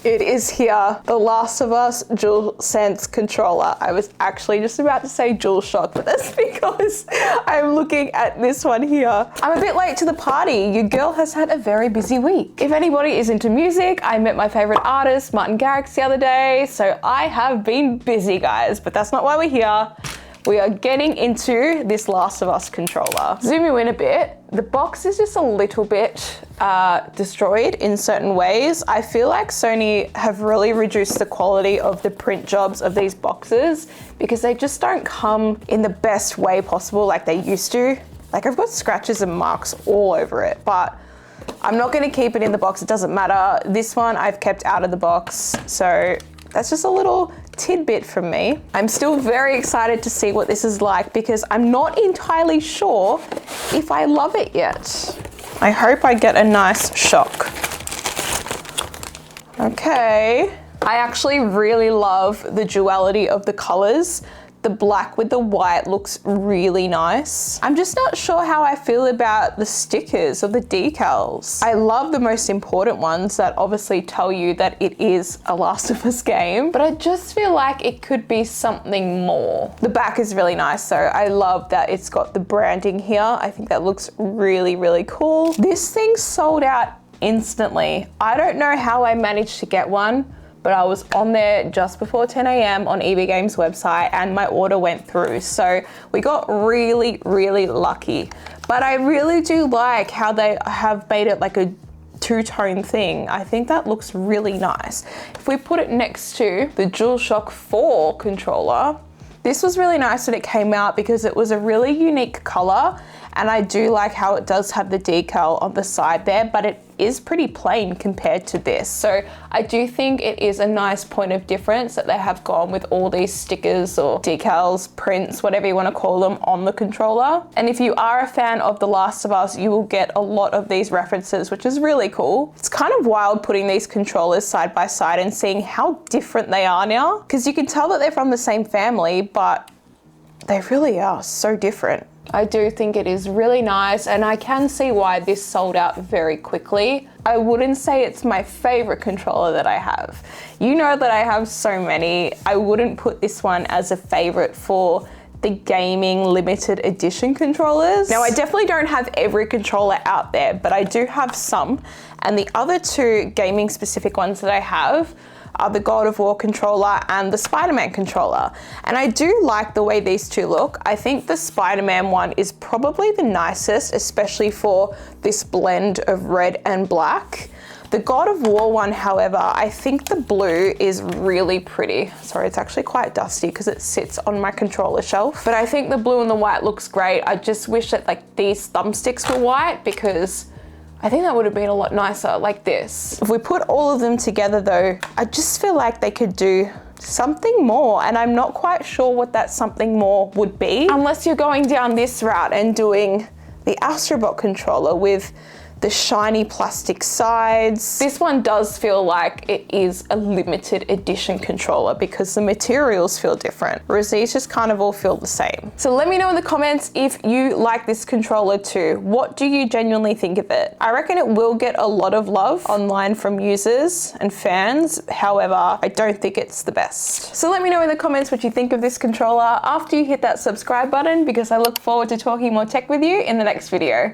It is here, the Last of Us Dualsense controller. I was actually just about to say DualShock, but that's because I'm looking at this one here. I'm a bit late to the party. Your girl has had a very busy week. If anybody is into music, I met my favorite artist, Martin Garrix, the other day, so I have been busy, guys, but that's not why we're here. We are getting into this Last of Us controller. Zoom you in a bit. The box is just a little bit destroyed in certain ways. I feel like Sony have really reduced the quality of the print jobs of these boxes because they just don't come in the best way possible like they used to. Like, I've got scratches and marks all over it, but I'm not gonna keep it in the box, it doesn't matter. This one I've kept out of the box, so that's just a little tidbit from me. I'm still very excited to see what this is like because I'm not entirely sure if I love it yet. I hope I get a nice shock. Okay. I actually really love the duality of the colors. The black with the white looks really nice. I'm just not sure how I feel about the stickers or the decals. I love the most important ones that obviously tell you that it is a Last of Us game, but I just feel like it could be something more. The back is really nice though. I love that it's got the branding here. I think that looks really, really cool. This thing sold out instantly. I don't know how I managed to get one, but I was on there just before 10 a.m. on EB Games website and my order went through. So we got really, really lucky. But I really do like how they have made it like a two-tone thing. I think that looks really nice. If we put it next to the DualShock 4 controller, this was really nice when it came out because it was a really unique color, and I do like how it does have the decal on the side there, but it is pretty plain compared to this. So I do think it is a nice point of difference that they have gone with all these stickers or decals, prints, whatever you want to call them, on the controller. And if you are a fan of The Last of Us, you will get a lot of these references, which is really cool. It's kind of wild putting these controllers side by side and seeing how different they are now, because you can tell that they're from the same family, but they really are so different. I do think it is really nice, and I can see why this sold out very quickly. I wouldn't say it's my favorite controller that I have. You know that I have so many. I wouldn't put this one as a favorite for the gaming limited edition controllers. Now, I definitely don't have every controller out there, but I do have some. And the other two gaming specific ones that I have are the God of War controller and the Spider-Man controller. And I do like the way these two look. I think the Spider-Man one is probably the nicest, especially for this blend of red and black. The God of War one, however, I think the blue is really pretty. Sorry, it's actually quite dusty because it sits on my controller shelf. But I think the blue and the white looks great. I just wish that like these thumbsticks were white because I think that would have been a lot nicer like this. If we put all of them together though, I just feel like they could do something more, and I'm not quite sure what that something more would be, unless you're going down this route and doing the Astrobot controller with the shiny plastic sides. This one does feel like it is a limited edition controller because the materials feel different, whereas these just kind of all feel the same. So let me know in the comments if you like this controller too. What do you genuinely think of it? I reckon it will get a lot of love online from users and fans. However, I don't think it's the best. So let me know in the comments what you think of this controller after you hit that subscribe button, because I look forward to talking more tech with you in the next video.